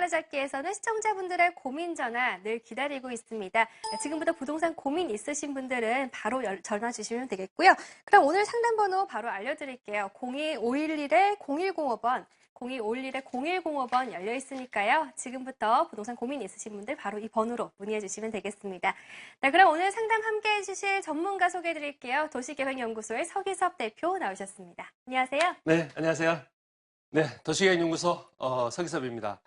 바로잡기에서는 시청자분들의 고민 전화 늘 기다리고 있습니다. 지금부터 부동산 고민 있으신 분들은 바로 전화 주시면 되겠고요. 그럼 오늘 상담번호 바로 알려드릴게요. 02511-0105번, 02511-0105번 열려 있으니까요. 지금부터 부동산 고민 있으신 분들 바로 이 번호로 문의해 주시면 되겠습니다. 네, 그럼 오늘 상담 함께 해주실 전문가 소개해 드릴게요. 도시계획연구소의 서기섭 대표 나오셨습니다. 안녕하세요. 네, 안녕하세요. 네, 도시계획연구소 서기섭입니다.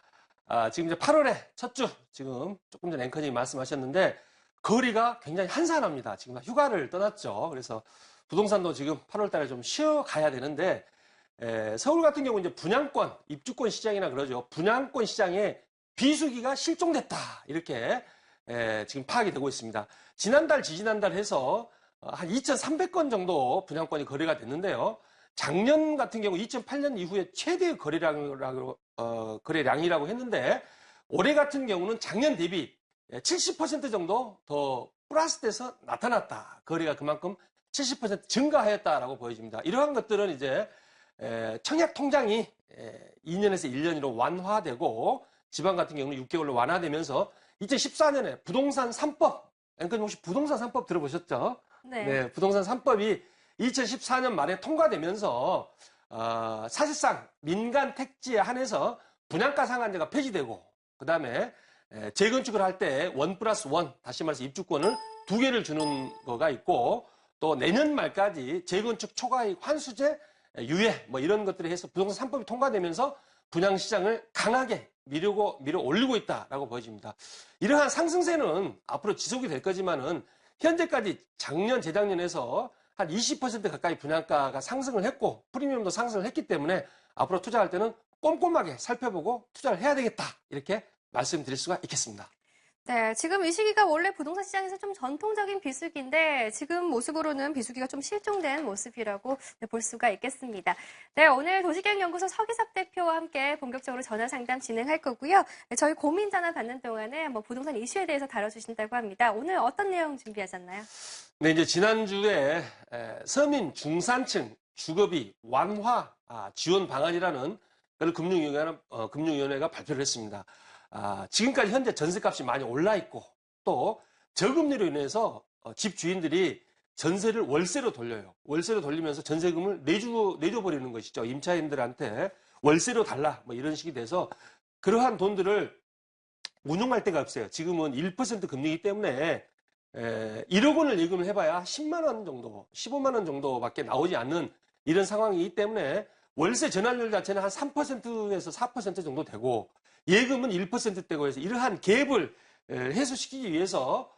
지금 이제 8월의 첫 주, 지금 조금 전 앵커님이 말씀하셨는데 거리가 굉장히 한산합니다. 지금 휴가를 떠났죠. 그래서 부동산도 지금 8월 달에 좀 쉬어가야 되는데 서울 같은 경우 이제 분양권, 입주권 시장이나 그러죠. 분양권 시장에 비수기가 실종됐다. 이렇게 지금 파악이 되고 있습니다. 지난달, 지지난달 해서 한 2,300건 정도 분양권이 거래가 됐는데요. 작년 같은 경우 2008년 이후에 최대 거래량이라고 했는데 올해 같은 경우는 작년 대비 70% 정도 더 플러스돼서 나타났다. 거래가 그만큼 70% 증가하였다라고 보여집니다. 이러한 것들은 이제 청약 통장이 2년에서 1년으로 완화되고 지방 같은 경우는 6개월로 완화되면서 2014년에 부동산 3법, 앵커님 혹시 부동산 3법 들어보셨죠? 네, 부동산 3법이 2014년 말에 통과되면서 사실상 민간 택지에 한해서 분양가 상한제가 폐지되고 그 다음에 재건축을 할 때 1+1 다시 말해서 입주권을 2개를 주는 거가 있고 또 내년 말까지 재건축 초과이익 환수제 유예 뭐 이런 것들에 해서 부동산 3법이 통과되면서 분양시장을 강하게 밀어 올리고 있다라고 보여집니다. 이러한 상승세는 앞으로 지속이 될 거지만은 현재까지 작년 재작년에서 한 20% 가까이 분양가가 상승을 했고 프리미엄도 상승을 했기 때문에 앞으로 투자할 때는 꼼꼼하게 살펴보고 투자를 해야 되겠다 이렇게 말씀드릴 수가 있겠습니다. 네, 지금 이 시기가 원래 부동산 시장에서 좀 전통적인 비수기인데 지금 모습으로는 비수기가 좀 실종된 모습이라고 볼 수가 있겠습니다. 네, 오늘 도시계획연구소 서기섭 대표와 함께 본격적으로 전화 상담 진행할 거고요. 네, 저희 고민 전화 받는 동안에 부동산 이슈에 대해서 다뤄주신다고 합니다. 오늘 어떤 내용 준비하셨나요? 네, 이제 지난주에 서민 중산층 주거비 완화 지원 방안이라는 그걸 금융위원회가 발표를 했습니다. 지금까지 현재 전세값이 많이 올라 있고 또 저금리로 인해서 집주인들이 전세를 월세로 돌려요. 월세로 돌리면서 전세금을 내줘버리는 것이죠. 임차인들한테 월세로 달라 뭐 이런 식이 돼서 그러한 돈들을 운용할 데가 없어요. 지금은 1% 금리이기 때문에 1억 원을 예금을 해봐야 10만 원 정도, 15만 원 정도밖에 나오지 않는 이런 상황이기 때문에 월세 전환율 자체는 한 3%에서 4% 정도 되고 예금은 1%대고 해서 이러한 갭을 해소시키기 위해서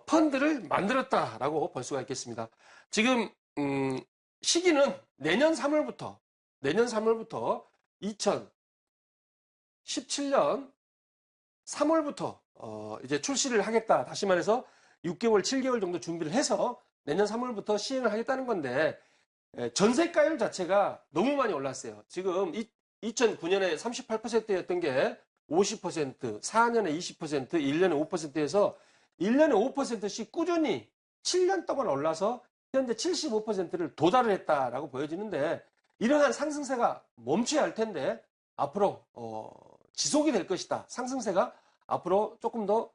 펀드를 만들었다라고 볼 수가 있겠습니다. 지금 시기는 내년 3월부터 2017년 3월부터 이제 출시를 하겠다. 다시 말해서 6개월, 7개월 정도 준비를 해서 내년 3월부터 시행을 하겠다는 건데 전세가율 자체가 너무 많이 올랐어요. 지금 2009년에 38%였던 게 50%, 4년에 20%, 1년에 5%에서 1년에 5%씩 꾸준히 7년 동안 올라서 현재 75%를 도달을 했다라고 보여지는데 이러한 상승세가 멈춰야 할 텐데 앞으로 지속이 될 것이다. 상승세가 앞으로 조금 더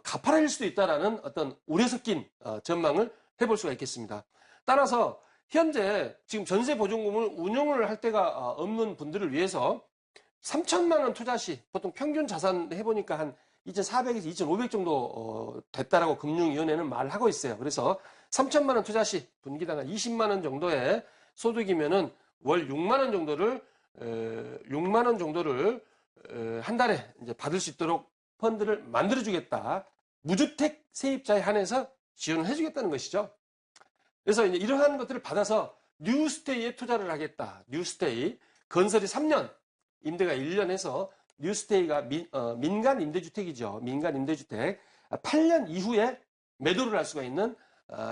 가파라질 수도 있다라는 어떤 우려 섞인 전망을 해볼 수가 있겠습니다. 따라서 현재 지금 전세보증금을 운용을 할 데가 없는 분들을 위해서 3천만 원 투자 시 보통 평균 자산 해보니까 한 2,400에서 2,500 정도 됐다라고 금융위원회는 말을 하고 있어요. 그래서 3천만 원 투자 시 분기당 한 20만 원 정도의 소득이면은 월 6만 원 정도를 한 달에 이제 받을 수 있도록 펀드를 만들어주겠다. 무주택 세입자에 한해서 지원을 해주겠다는 것이죠. 그래서 이제 이러한 것들을 받아서 뉴스테이에 투자를 하겠다. 뉴스테이. 건설이 3년, 임대가 1년 해서 뉴스테이가 민간 임대주택이죠. 민간 임대주택. 8년 이후에 매도를 할 수가 있는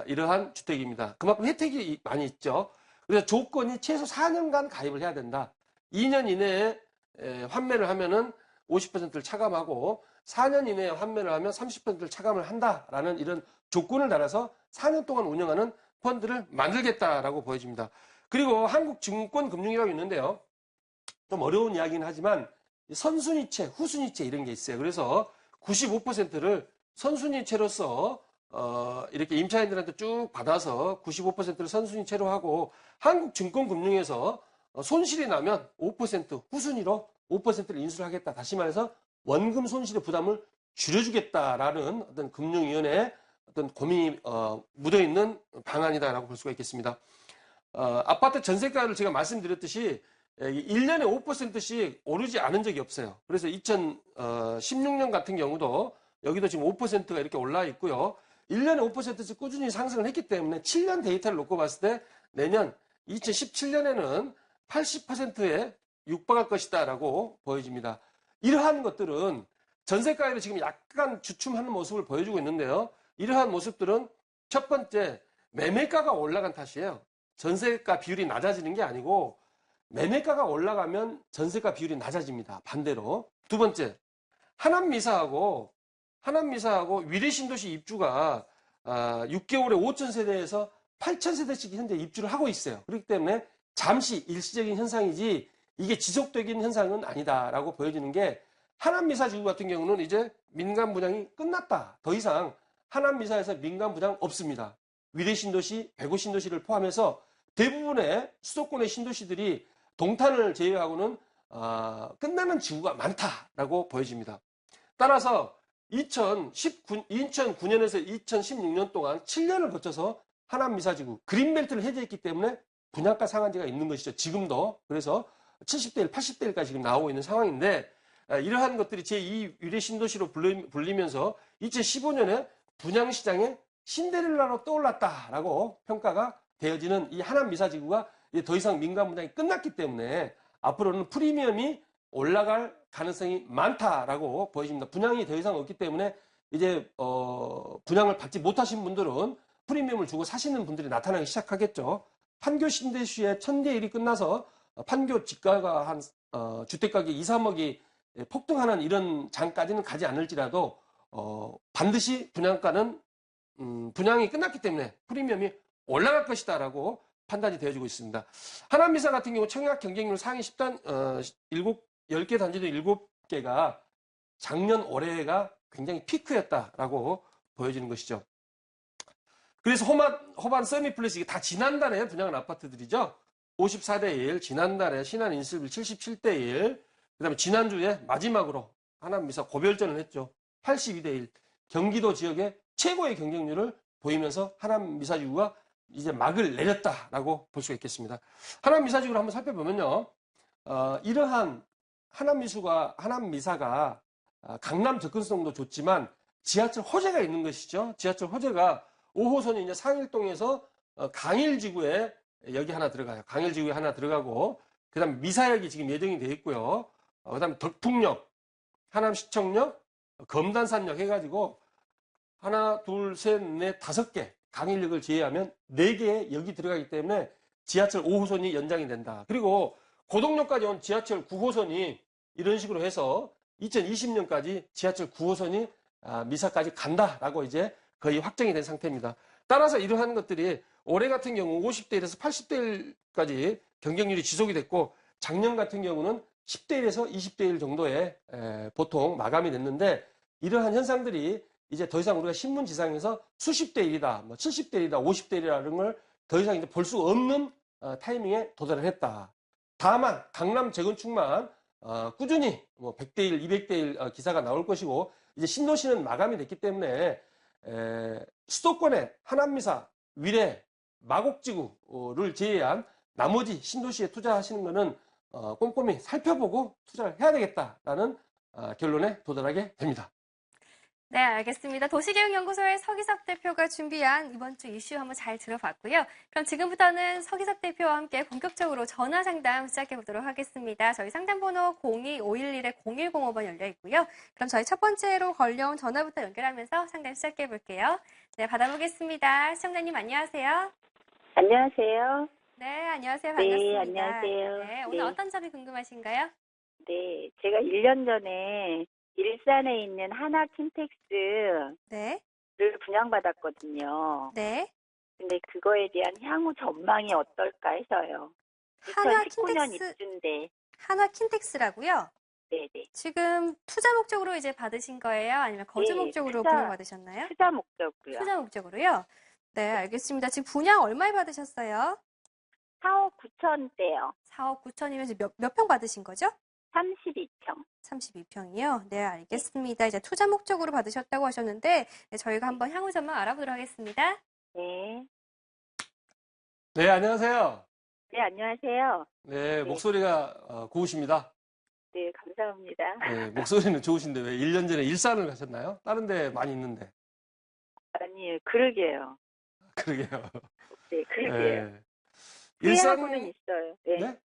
이러한 주택입니다. 그만큼 혜택이 많이 있죠. 그래서 조건이 최소 4년간 가입을 해야 된다. 2년 이내에 환매를 하면은 50%를 차감하고 4년 이내에 환매를 하면 30%를 차감을 한다라는 이런 조건을 달아서 4년 동안 운영하는 펀드를 만들겠다라고 보여집니다. 그리고 한국증권금융이라고 있는데요. 좀 어려운 이야기는 하지만 선순위채, 후순위채 이런 게 있어요. 그래서 95%를 선순위채로서 이렇게 임차인들한테 쭉 받아서 95%를 선순위채로 하고 한국증권금융에서 손실이 나면 5% 후순위로 5%를 인수를 하겠다. 다시 말해서 원금 손실의 부담을 줄여주겠다라는 어떤 금융위원회의 어떤 고민이 묻어있는 방안이다라고 볼 수가 있겠습니다. 아파트 전세가를 제가 말씀드렸듯이 1년에 5%씩 오르지 않은 적이 없어요. 그래서 2016년 같은 경우도 여기도 지금 5%가 이렇게 올라 있고요. 1년에 5%씩 꾸준히 상승을 했기 때문에 7년 데이터를 놓고 봤을 때 내년 2017년에는 80%에 육박할 것이다라고 보여집니다. 이러한 것들은 전세가율이 지금 약간 주춤하는 모습을 보여주고 있는데요. 이러한 모습들은 첫 번째 매매가가 올라간 탓이에요. 전세가 비율이 낮아지는 게 아니고 매매가가 올라가면 전세가 비율이 낮아집니다. 반대로. 두 번째, 하남미사하고 위례신도시 입주가 6개월에 5,000세대에서 8,000세대씩 현재 입주를 하고 있어요. 그렇기 때문에 잠시 일시적인 현상이지 이게 지속적인 현상은 아니다라고 보여지는 게 하남미사지구 같은 경우는 이제 민간 분양이 끝났다. 더 이상 하남미사에서 민간 분양 없습니다. 위례신도시, 배구신도시를 포함해서 대부분의 수도권의 신도시들이 동탄을 제외하고는 끝나는 지구가 많다라고 보여집니다. 따라서 2009년에서 2016년 동안 7년을 거쳐서 하남미사지구 그린벨트를 해제했기 때문에 분양가 상한제가 있는 것이죠. 지금도. 그래서 70대 1, 80대 1까지 지금 나오고 있는 상황인데 이러한 것들이 제2 위례신도시로 불리면서 2015년에 분양시장에 신데렐라로 떠올랐다라고 평가가 되어지는 이 하남미사지구가 더 이상 민간 분양이 끝났기 때문에 앞으로는 프리미엄이 올라갈 가능성이 많다라고 보여집니다. 분양이 더 이상 없기 때문에 이제 분양을 받지 못하신 분들은 프리미엄을 주고 사시는 분들이 나타나기 시작하겠죠. 판교 신도시의 1000대 1이 끝나서 판교 집가가 한 주택가격 2, 3억이 폭등하는 이런 장까지는 가지 않을지라도 반드시 분양가는 분양이 끝났기 때문에 프리미엄이 올라갈 것이다라고 판단이 되어지고 있습니다. 하남미사 같은 경우 청약 경쟁률 상위 10단 10개 단지 중 7개가 작년 올해가 굉장히 피크였다라고 보여지는 것이죠. 그래서 호반 서미플러스 이게 다 지난달에 분양한 아파트들이죠. 54대 1, 지난달에 신한 인슬빌 77대 1, 그 다음에 지난주에 마지막으로 하남미사 고별전을 했죠. 82대 1, 경기도 지역의 최고의 경쟁률을 보이면서 하남미사지구가 이제 막을 내렸다라고 볼 수가 있겠습니다. 하남미사지구를 한번 살펴보면요. 이러한 하남미사가 강남 접근성도 좋지만 지하철 호재가 있는 것이죠. 지하철 호재가 5호선이 이제 상일동에서 강일지구에 여기 하나 들어가요. 강일지구에 하나 들어가고 그 다음에 미사역이 지금 예정이 되어 있고요. 그 다음에 덕풍역, 하남시청역, 검단산역 해가지고 하나, 둘, 셋, 넷, 5개 강일역을 제외하면 4개의 역이 들어가기 때문에 지하철 5호선이 연장이 된다. 그리고 고덕역까지 온 지하철 9호선이 이런 식으로 해서 2020년까지 지하철 9호선이 미사까지 간다라고 이제 거의 확정이 된 상태입니다. 따라서 이러한 것들이 올해 같은 경우 50대 1에서 80대 1까지 경쟁률이 지속이 됐고 작년 같은 경우는 10대 1에서 20대 1 정도에 보통 마감이 됐는데 이러한 현상들이 이제 더 이상 우리가 신문지상에서 수십 대 1이다, 뭐 70대 1이다, 50대 1이라는 걸 더 이상 이제 볼 수 없는 타이밍에 도달을 했다. 다만 강남 재건축만 꾸준히 뭐 100대 1, 200대 1 기사가 나올 것이고 이제 신도시는 마감이 됐기 때문에 수도권의 하남미사, 위례, 마곡지구를 제외한 나머지 신도시에 투자하시는 것은 꼼꼼히 살펴보고 투자를 해야 되겠다라는 결론에 도달하게 됩니다. 네, 알겠습니다. 도시계획연구소의 서기석 대표가 준비한 이번 주 이슈 한번 잘 들어봤고요. 그럼 지금부터는 서기석 대표와 함께 본격적으로 전화 상담 시작해 보도록 하겠습니다. 저희 상담번호 02-511-0105번 열려 있고요. 그럼 저희 첫 번째로 걸려온 전화부터 연결하면서 상담 시작해 볼게요. 네, 받아보겠습니다. 시청자님 안녕하세요. 안녕하세요. 네, 안녕하세요. 반갑습니다. 네, 안녕하세요. 네, 오늘 네. 어떤 점이 궁금하신가요? 네, 제가 1년 전에 일산에 있는 하나킨텍스를 네, 분양받았거든요. 네. 근데 그거에 대한 향후 전망이 어떨까 해서요. 2019년 하나킨텍스, 입주인데, 하나킨텍스라고요? 네네. 지금 투자 목적으로 이제 받으신 거예요? 아니면 거주 네, 목적으로 투자. 분양받으셨나요? 투자 목적으로요. 투자 목적으로요? 네, 알겠습니다. 지금 분양 얼마에 받으셨어요? 4억 9천대요. 4억 9천이면 지금 몇 평 받으신 거죠? 32평. 32평이요? 네, 알겠습니다. 이제 투자 목적으로 받으셨다고 하셨는데, 네, 저희가 한번 향후 전망 알아보도록 하겠습니다. 네. 네, 안녕하세요. 네, 안녕하세요. 네, 목소리가 고우십니다. 네, 감사합니다. 네, 목소리는 좋으신데 왜 1년 전에 일산을 가셨나요? 다른 데 많이 있는데. 아니, 그러게요. 그러게요. 네, 그러게요. 네. 후회하고는 있어요. 네. 네?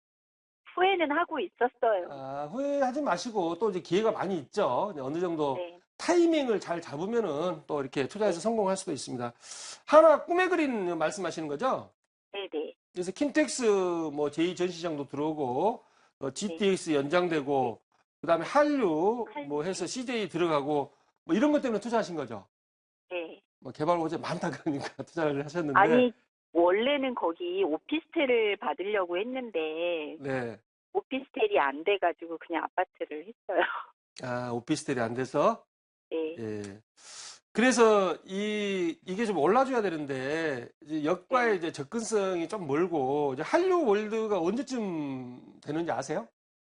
후회는 하고 있었어요. 아, 후회하지 마시고 또 이제 기회가 많이 있죠. 어느 정도 네. 타이밍을 잘 잡으면은 또 이렇게 투자해서 성공할 수도 있습니다. 하나 꿈에 그린 말씀하시는 거죠? 네네. 그래서 킨텍스 뭐 제2전시장도 들어오고 GTX 연장되고 그다음에 한류 뭐 해서 CJ 들어가고 뭐 이런 것 때문에 투자하신 거죠. 네. 뭐 개발 호재 많다 그러니까 투자를 하셨는데 아니, 원래는 거기 오피스텔을 받으려고 했는데, 네. 오피스텔이 안 돼가지고 그냥 아파트를 했어요. 아, 오피스텔이 안 돼서 네. 예. 그래서 이게 좀 올라줘야 되는데 이제 역과의 이제 접근성이 좀 멀고 이제 한류 월드가 언제쯤 되는지 아세요?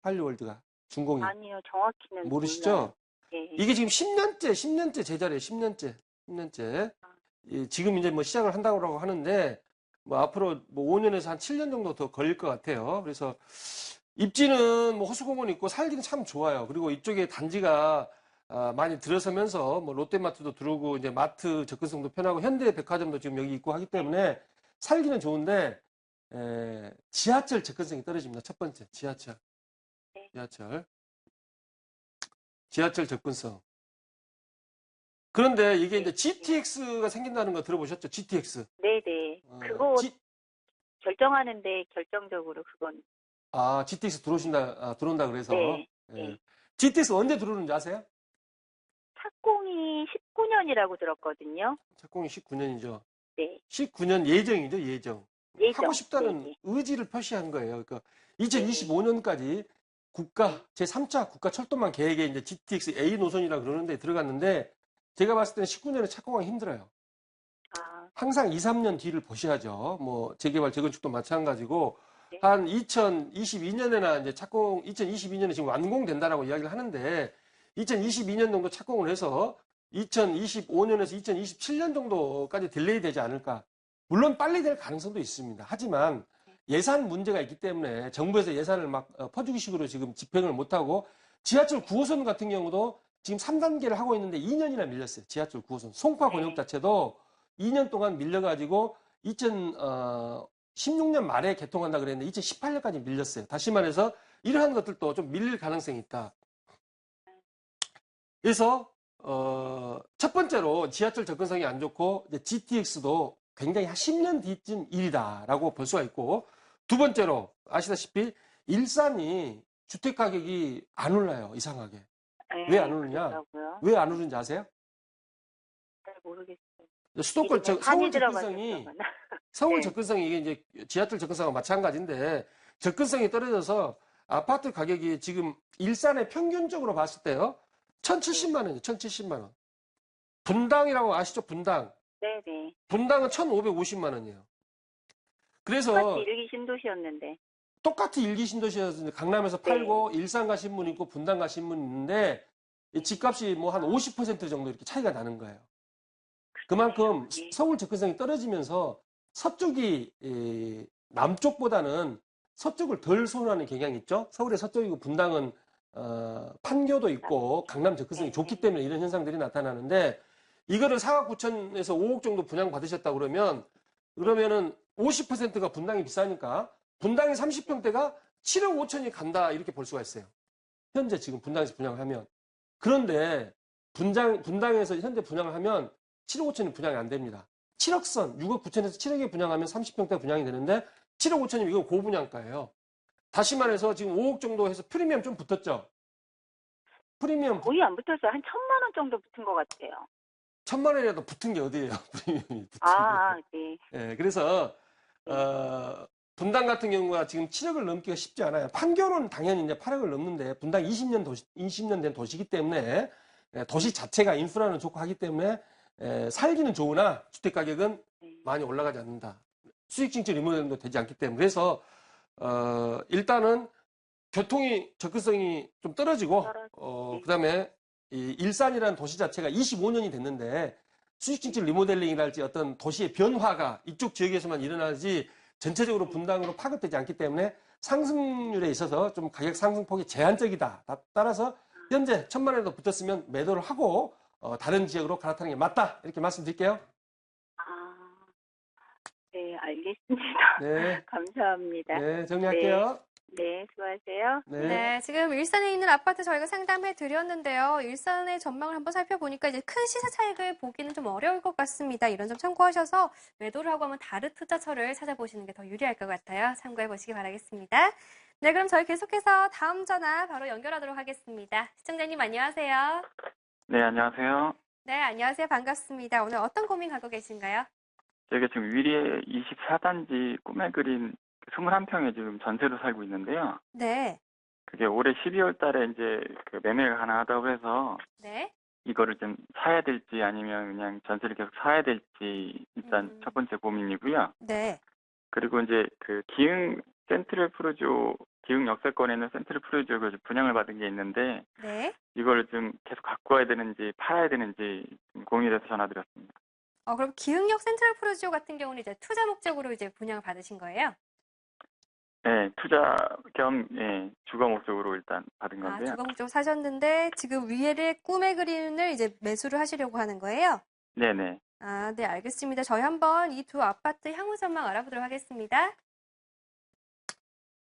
한류 월드가 준공이 아니요, 정확히는 모르시죠? 몰라요. 네. 이게 지금 10년째 제자리에 10년째. 지금 이제 뭐 시작을 한다고 하는데 뭐 앞으로 뭐 5년에서 한 7년 정도 더 걸릴 것 같아요. 그래서 입지는 뭐 호수공원 있고 살기는 참 좋아요. 그리고 이쪽에 단지가 많이 들어서면서 뭐 롯데마트도 들어오고 이제 마트 접근성도 편하고 현대백화점도 지금 여기 있고 하기 때문에 살기는 좋은데 지하철 접근성이 떨어집니다. 첫 번째 지하철 접근성. 그런데 이게 이제 GTX가 생긴다는 거 들어보셨죠? GTX. 네네. 그거 G, 결정하는데 결정적으로 그건. GTX 들어온다 그래서. 네. 예. 네. GTX 언제 들어오는지 아세요? 착공이 19년이라고 들었거든요. 착공이 19년이죠. 네. 19년 예정이죠, 예정. 예정. 하고 싶다는 네네. 의지를 표시한 거예요. 그러니까 2025년까지 제3차 국가 철도망 계획에 이제 GTX A 노선이라 그러는데 들어갔는데 제가 봤을 때는 19년에 착공하기 힘들어요. 아, 항상 2, 3년 뒤를 보셔야죠. 뭐 재개발, 재건축도 마찬가지고 네. 한 2022년에나 이제 2022년에 지금 완공된다라고 이야기를 하는데 2022년 정도 착공을 해서 2025년에서 2027년 정도까지 딜레이 되지 않을까. 물론 빨리 될 가능성도 있습니다. 하지만 예산 문제가 있기 때문에 정부에서 예산을 막 퍼주기식으로 지금 집행을 못하고 지하철 9호선 같은 경우도 지금 3단계를 하고 있는데 2년이나 밀렸어요. 지하철 9호선. 송파 권역 자체도 2년 동안 밀려가지고 2016년 말에 개통한다 그랬는데 2018년까지 밀렸어요. 다시 말해서 이러한 것들도 좀 밀릴 가능성이 있다. 그래서 첫 번째로 지하철 접근성이 안 좋고 GTX도 굉장히 한 10년 뒤쯤 일이다라고 볼 수가 있고 두 번째로 아시다시피 일산이 주택 가격이 안 올라요. 이상하게. 네, 왜 안 오르냐? 그렇다고요? 왜 안 오르는지 아세요? 잘 모르겠어요. 수도권 이름에 서울 산이 들어가서 접근성이 그런가? 서울 네. 접근성이 이게 이제 지하철 접근성과 마찬가지인데 접근성이 떨어져서 아파트 가격이 지금 일산에 평균적으로 봤을 때요. 1,070만 원이에요. 1,070만 원. 분당이라고 아시죠? 분당. 네네. 분당은 1,550만 원이에요. 그래서 똑같이 일기 신도시였는데. 똑같이 일기 신도시에서 강남에서 팔고 일산 가신 분 있고 분당 가신 분 있는데 이 집값이 뭐 한 50% 정도 이렇게 차이가 나는 거예요. 그만큼 네. 서울 접근성이 떨어지면서 서쪽이 남쪽보다는 서쪽을 덜 선호하는 경향이 있죠. 서울의 서쪽이고 분당은 판교도 있고 강남 접근성이 좋기 때문에 이런 현상들이 나타나는데 이거를 4억 9천에서 5억 정도 분양 받으셨다 그러면은 50%가 분당이 비싸니까 분당이 30평대가 7억 5천이 간다 이렇게 볼 수가 있어요. 현재 지금 분당에서 분양을 하면. 그런데 분당에서 현재 분양을 하면 7억 5천이 분양이 안 됩니다. 7억 선, 6억 9천에서 7억에 분양하면 30평대 분양이 되는데 7억 5천이면 이거 고분양가예요. 다시 말해서 지금 5억 정도 해서 프리미엄 좀 붙었죠? 프리미엄 거의 안 붙었어요. 한 1,000만 원 정도 붙은 것 같아요. 1,000만 원이라도 붙은 게 어디예요? 프리미엄이 붙은 게. 아, 네. 예, 그래서 분당 같은 경우가 지금 7억을 넘기가 쉽지 않아요. 판교는 당연히 이제 8억을 넘는데 분당 20년 된 도시이기 때문에 도시 자체가 인프라는 좋고 하기 때문에 살기는 좋으나 주택 가격은 많이 올라가지 않는다. 수익 증축 리모델링도 되지 않기 때문에 그래서 일단은 교통이 접근성이 좀 떨어지고 그다음에 이 일산이라는 도시 자체가 25년이 됐는데 수익 증축 리모델링이랄지 어떤 도시의 변화가 이쪽 지역에서만 일어나지 전체적으로 분당으로 파급되지 않기 때문에 상승률에 있어서 좀 가격 상승폭이 제한적이다. 따라서 현재 1,000만 원에도 붙었으면 매도를 하고 다른 지역으로 갈아타는 게 맞다. 이렇게 말씀드릴게요. 아, 네, 알겠습니다. 네, 감사합니다. 네, 정리할게요. 네, 수고하세요. 네. 네, 지금 일산에 있는 아파트 저희가 상담해 드렸는데요. 일산의 전망을 한번 살펴보니까 이제 큰 시세 차익을 보기는 좀 어려울 것 같습니다. 이런 점 참고하셔서 매도를 하고 하면 다른 투자처를 찾아보시는 게 더 유리할 것 같아요. 참고해 보시기 바라겠습니다. 네, 그럼 저희 계속해서 다음 전화 바로 연결하도록 하겠습니다. 시청자님 안녕하세요. 네, 안녕하세요. 네, 안녕하세요. 반갑습니다. 오늘 어떤 고민 갖고 계신가요? 저희가 지금 위례 24단지 꿈에 그린 21평에 지금 전세로 살고 있는데요. 네, 그게 올해 12월 달에 이제 그 매매가 가능하다고 해서 네, 이거를 좀 사야 될지 아니면 그냥 전세를 계속 사야 될지 일단 첫 번째 고민이고요. 네, 그리고 이제 그 기흥 센트럴 푸르지오, 기흥 역세권에 있는 센트럴 푸르지오가 분양을 받은 게 있는데 네. 이걸 좀 계속 갖고 와야 되는지 팔아야 되는지 좀 고민이 돼서 전화드렸습니다. 그럼 기흥역 센트럴 프로지오 같은 경우는 이제 투자 목적으로 이제 분양을 받으신 거예요? 네, 투자 겸 주거 목적으로 일단 받은 아, 건데요. 주거 목적으로 사셨는데 지금 위에를 꿈의 그린을 이제 매수를 하시려고 하는 거예요? 네네. 아, 네, 알겠습니다. 저희 한번 이 두 아파트 향후 전망 알아보도록 하겠습니다.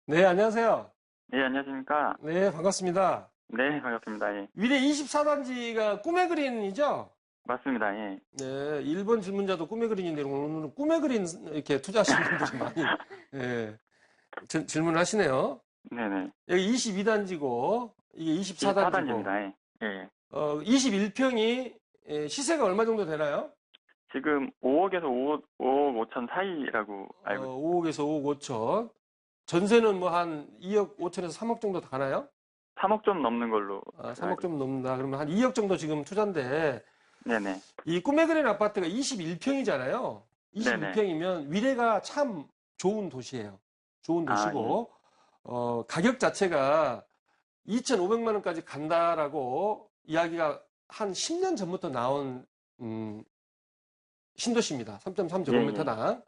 네, 안녕하세요. 네, 안녕하십니까. 네, 반갑습니다. 네, 반갑습니다. 예. 위례 24단지가 꿈의 그린이죠? 맞습니다. 예. 네, 1번 질문자도 꿈의 그린인데 오늘은 꿈의 그린 이렇게 투자하시는 분들이 많이 질문을 하시네요. 네네. 여기 22단지고 이게 24단지고 4단지입니다. 예. 예. 21평이 시세가 얼마 정도 되나요? 지금 5억에서 5억 5천 사이라고 알고 있습니다. 5억에서 5억 5천. 전세는 뭐 한 2억 5천에서 3억 정도 더 가나요? 3억 좀 넘는 걸로. 3억 좀 넘는다. 그러면 한 2억 정도 지금 투자인데 네네. 이 꿈의 그린 아파트가 21평이잖아요. 21평이면 위례가 참 좋은 도시예요. 좋은 도시고 가격 자체가 2,500만 원까지 간다라고 이야기가 한 10년 전부터 나온 신도시입니다. 3.3제곱미터당.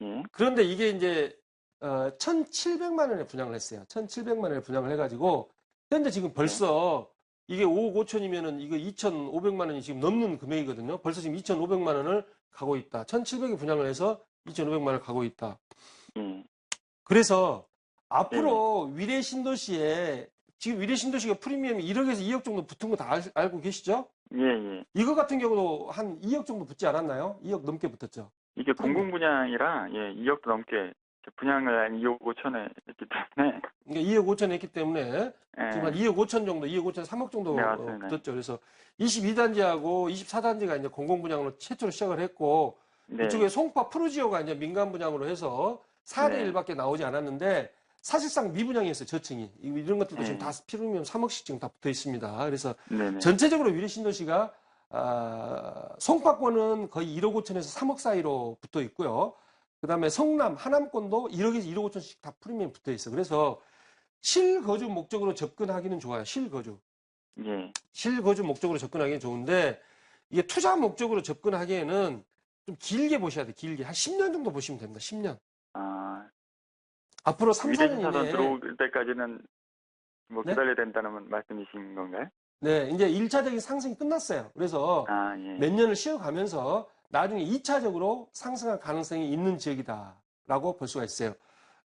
예. 그런데 이게 이제 1,700만 원에 분양을 했어요. 1,700만 원에 분양을 해가지고 현재 지금 벌써 이게 5억 5천이면은 이거 2,500만 원이 지금 넘는 금액이거든요. 벌써 지금 2,500만 원을 가고 있다. 1,700에 분양을 해서 2,500만 원을 가고 있다. 예. 그래서 앞으로 위례 신도시에 지금 위례 신도시가 프리미엄이 1억에서 2억 정도 붙은 거 다 알고 계시죠? 예, 예. 이거 같은 경우도 한 2억 정도 붙지 않았나요? 2억 넘게 붙었죠. 이게 공공분양이라 2억도 넘게 분양을 한 2억 5천에 했기 때문에 그러니까 2억 5천 했기 때문에 예. 지금 한 2억 5천 정도, 2억 5천, 3억 정도 네, 맞습니다. 붙었죠. 그래서 22단지하고 24단지가 이제 공공분양으로 최초로 시작을 했고 네. 이쪽에 송파 푸르지오가 이제 민간 분양으로 해서 4대 네. 1밖에 나오지 않았는데 사실상 미분양이었어요. 저층이. 이런 것들도 지금 다 프리미엄 3억씩 지금 다 붙어 있습니다. 그래서 네네. 전체적으로 위례 신도시가 송파권은 거의 1억 5천에서 3억 사이로 붙어 있고요. 그다음에 성남, 하남권도 1억에서 1억 5천씩 다 프리미엄 붙어 있어. 그래서 실거주 목적으로 접근하기는 좋아요. 실거주. 예. 실거주 목적으로 접근하기는 좋은데 이게 투자 목적으로 접근하기에는 좀 길게 보셔야 돼. 길게. 한 10년 정도 보시면 됩니다. 10년. 앞으로 3, 4년 위례신사단 이내에 들어올 때까지는 뭐 네? 기다려야 된다는 말씀이신 건가요? 네, 이제 1차적인 상승이 끝났어요. 그래서 예. 몇 년을 쉬어가면서 나중에 2차적으로 상승할 가능성이 있는 지역이다라고 볼 수가 있어요.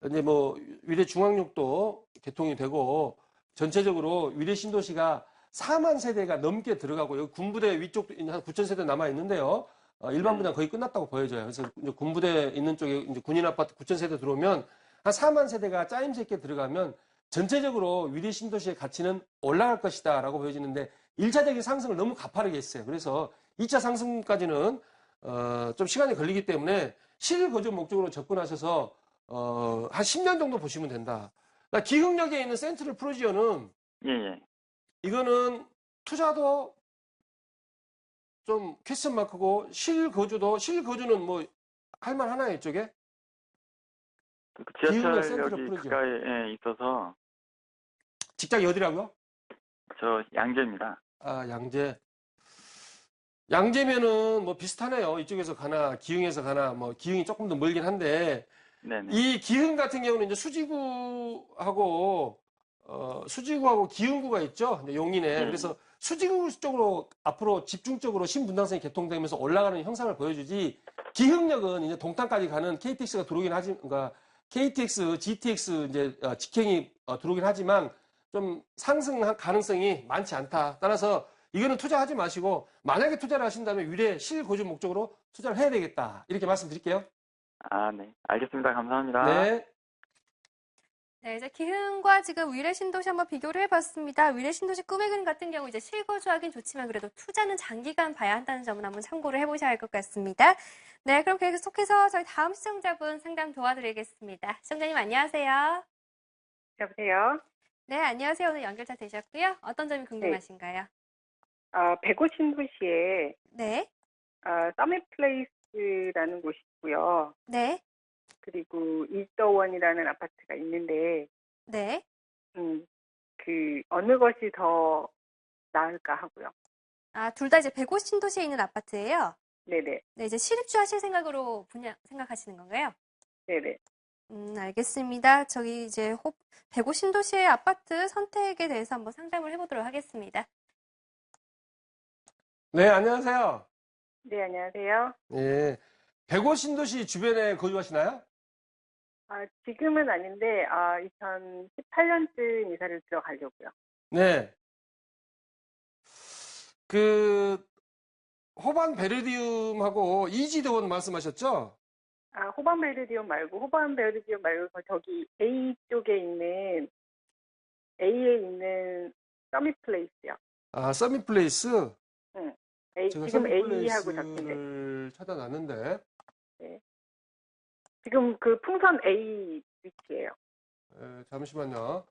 이제 뭐 위례 중앙역도 개통이 되고 전체적으로 위례 신도시가 4만 세대가 넘게 들어가고 여기 군부대 위쪽도 한 9천 세대 남아 있는데요. 일반 분양 거의 끝났다고 보여져요. 그래서 이제 군부대 있는 쪽에 이제 군인 아파트 9천 세대 들어오면 한 4만 세대가 짜임새 있게 들어가면 전체적으로 위례 신도시의 가치는 올라갈 것이다라고 보여지는데 1차적인 상승을 너무 가파르게 했어요. 그래서 2차 상승까지는 좀 시간이 걸리기 때문에 실거주 목적으로 접근하셔서 한 10년 정도 보시면 된다. 그러니까 기흥역에 있는 센트럴 프로지오는 예, 예. 이거는 투자도 좀 퀘스천 마크고 실거주는 뭐 할만하나요, 이쪽에? 그 기흥역 센트럴 지하철역이 프로지오. 가까이에 있어서 직장이 어디라고요? 저 양재입니다. 아, 양재. 양재면은 뭐 비슷하네요. 이쪽에서 가나, 기흥에서 가나, 뭐 기흥이 조금 더 멀긴 한데, 네네. 이 기흥 같은 경우는 이제 수지구하고 기흥구가 있죠. 이제 용인에. 그래서 수지구 쪽으로 앞으로 집중적으로 신분당선이 개통되면서 올라가는 형상을 보여주지, 기흥역은 이제 동탄까지 가는 KTX가 들어오긴 하지, 그러니까 KTX, GTX 이제 직행이 들어오긴 하지만 좀 상승 가능성이 많지 않다. 따라서 이거는 투자하지 마시고, 만약에 투자를 하신다면 위례 실거주 목적으로 투자를 해야 되겠다. 이렇게 말씀드릴게요. 아, 네. 알겠습니다. 감사합니다. 네. 네, 이제 기흥과 지금 위례 신도시 한번 비교를 해봤습니다. 위례 신도시 꿈의 그림 같은 경우 이제 실거주하긴 좋지만 그래도 투자는 장기간 봐야 한다는 점은 한번 참고를 해보셔야 할 것 같습니다. 네, 그럼 계속해서 저희 다음 시청자분 상담 도와드리겠습니다. 시청자님 안녕하세요. 여보세요? 네, 안녕하세요. 오늘 연결자 되셨고요. 어떤 점이 궁금하신가요? 백오 신도시에 네, 서밋 플레이스라는 곳이 있고요. 네, 그리고 이더원이라는 아파트가 있는데 네. 그 어느 것이 더 나을까 하고요. 아, 둘 다 이제 105 신도시에 있는 아파트예요. 네네. 네, 이제 실입주 하실 생각으로 생각하시는 건가요? 네네. 알겠습니다. 저기 이제 105 신도시의 아파트 선택에 대해서 한번 상담을 해보도록 하겠습니다. 네, 안녕하세요. 네, 안녕하세요. 예. 105 신도시 주변에 거주하시나요? 지금은 아닌데 2018년쯤 이사를 들어가려고요. 네. 그 호반 베르디움하고 이지대원 말씀하셨죠? 호반 베르디움 말고 저기 A 쪽에 있는 A에 있는 서밋 플레이스요. 아, 서밋 플레이스. 응. 제가 지금 서밋 A하고 적힌데. 플레이스를 찾아놨는데. 네. 지금 그 풍선 A 위치예요. 잠시만요.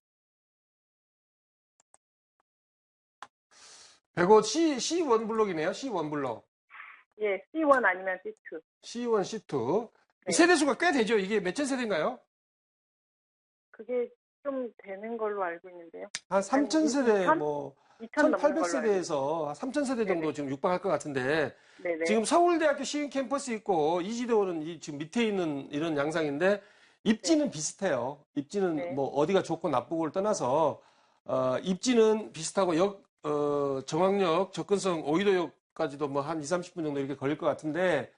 105 C1 블록이네요. C1 블록. 예, C1 아니면 C2. C1, C2. 네. 세대수가 꽤 되죠? 이게 몇천 세대인가요? 그게 좀 되는 걸로 알고 있는데요. 한 3천 세대, 2000? 뭐 2000 넘는 걸로 1800세대에서 3천 세대 정도 네네. 지금 육박할 것 같은데, 네네. 지금 서울대학교 시흥 캠퍼스 있고 이지대원은 지금 밑에 있는 이런 양상인데, 입지는 비슷해요. 입지는 네. 뭐 어디가 좋고 나쁘고를 떠나서 입지는 비슷하고 정학역, 접근성 오이도역까지도 뭐 한 2, 30분 정도 이렇게 걸릴 것 같은데,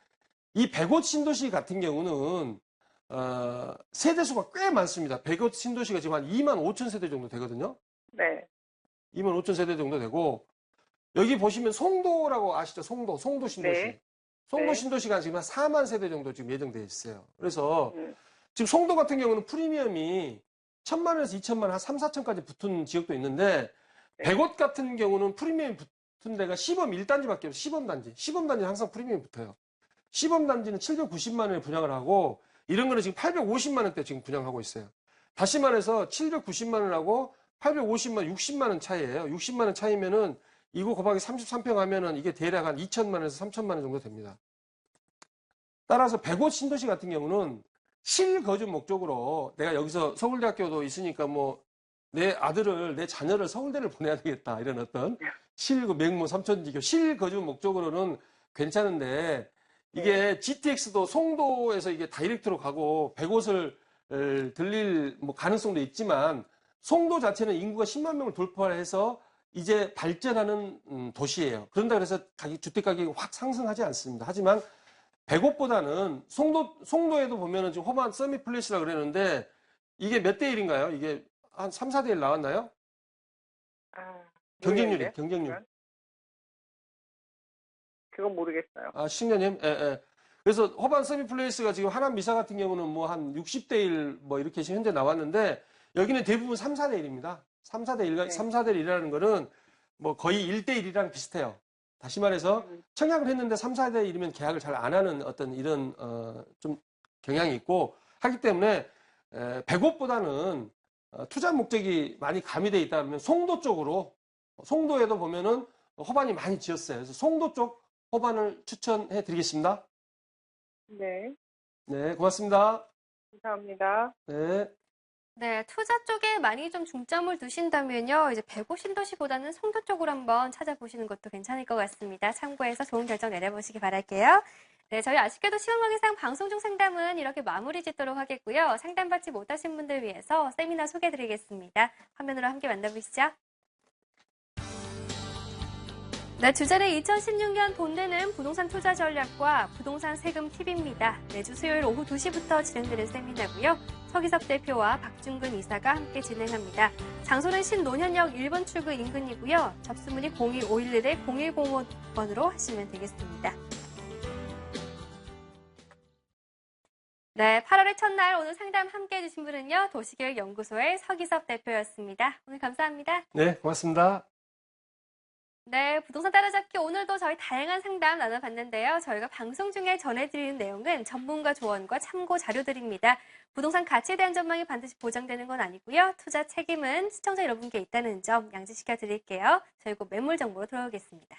이 105 신도시 같은 경우는 세대수가 꽤 많습니다. 105 신도시가 지금 한 2만 5천 세대 정도 되거든요. 네. 2만 5천 세대 정도 되고, 여기 보시면 송도라고 아시죠? 송도 신도시. 네. 송도 네. 신도시가 지금 한 4만 세대 정도 지금 예정되어 있어요. 그래서 음, 지금 송도 같은 경우는 프리미엄이 1,000만 원에서 2,000만, 한 3, 4천까지 붙은 지역도 있는데, 네. 105 같은 경우는 프리미엄이 붙은 데가 시범 1단지밖에 없어요. 시범 단지. 시범 단지는 항상 프리미엄이 붙어요. 시범 단지는 790만 원에 분양을 하고, 이런 거는 지금 850만 원대 지금 분양하고 있어요. 다시 말해서 790만 원하고 850만, 60만 원 차이예요. 60만 원 차이면은 이거 곱하기 33평 하면은 이게 대략 한 2천만 원에서 3천만 원 정도 됩니다. 따라서 105 신도시 같은 경우는 실거주 목적으로 내가 여기서 서울대학교도 있으니까 뭐 내 아들을, 내 자녀를 서울대를 보내야 되겠다. 이런 어떤 맹모 삼천지교 실거주 목적으로는 괜찮은데, 이게 GTX도 송도에서 이게 다이렉트로 가고 105을 들릴 뭐 가능성도 있지만, 송도 자체는 인구가 10만 명을 돌파해서 이제 발전하는 도시예요. 그런다 그래서 주택 가격이 확 상승하지 않습니다. 하지만 105보다는 송도에도 보면은 지금 호반 서밋 플레이스라 그랬는데, 이게 몇 대 1인가요? 이게 한 3, 4대 1 나왔나요? 경쟁률이. 그건 모르겠어요. 신녀님? 예, 예. 그래서 호반 서밋 플레이스가 지금 하남 미사 같은 경우는 뭐 한 60대 1 뭐 이렇게 지금 현재 나왔는데, 여기는 대부분 3, 4대 1입니다. 3, 4대 1, 네. 3, 4대 1이라는 거는 뭐 거의 1대 1이랑 비슷해요. 다시 말해서 청약을 했는데 3, 4대 1이면 계약을 잘 안 하는 어떤 이런 좀 경향이 있고, 하기 때문에 100억보다는 투자 목적이 많이 가미되어 있다면 송도 쪽으로, 송도에도 보면은 호반이 많이 지었어요. 그래서 송도 쪽 호반을 추천해 드리겠습니다. 네, 네, 고맙습니다. 감사합니다. 네. 네, 투자 쪽에 많이 좀 중점을 두신다면요. 이제 105 신도시보다는 송도 쪽으로 한번 찾아보시는 것도 괜찮을 것 같습니다. 참고해서 좋은 결정 내려보시기 바랄게요. 네, 저희 아쉽게도 시간 관계상 방송 중 상담은 이렇게 마무리 짓도록 하겠고요. 상담받지 못하신 분들 위해서 세미나 소개해드리겠습니다. 화면으로 함께 만나보시죠. 네, 주제는 2016년 돈 되는 부동산 투자 전략과 부동산 세금 팁입니다. 매주 수요일 오후 2시부터 진행되는 세미나고요. 서기섭 대표와 박중근 이사가 함께 진행합니다. 장소는 신논현역 1번 출구 인근이고요. 접수문의 01511-0105번으로 하시면 되겠습니다. 네, 8월의 첫날 오늘 상담 함께 해주신 분은요. 도시계획연구소의 서기섭 대표였습니다. 오늘 감사합니다. 네, 고맙습니다. 네, 부동산 따라잡기 오늘도 저희 다양한 상담 나눠봤는데요. 저희가 방송 중에 전해드리는 내용은 전문가 조언과 참고 자료들입니다. 부동산 가치에 대한 전망이 반드시 보장되는 건 아니고요. 투자 책임은 시청자 여러분께 있다는 점 양지시켜 드릴게요. 저희 곧 매물 정보로 돌아오겠습니다.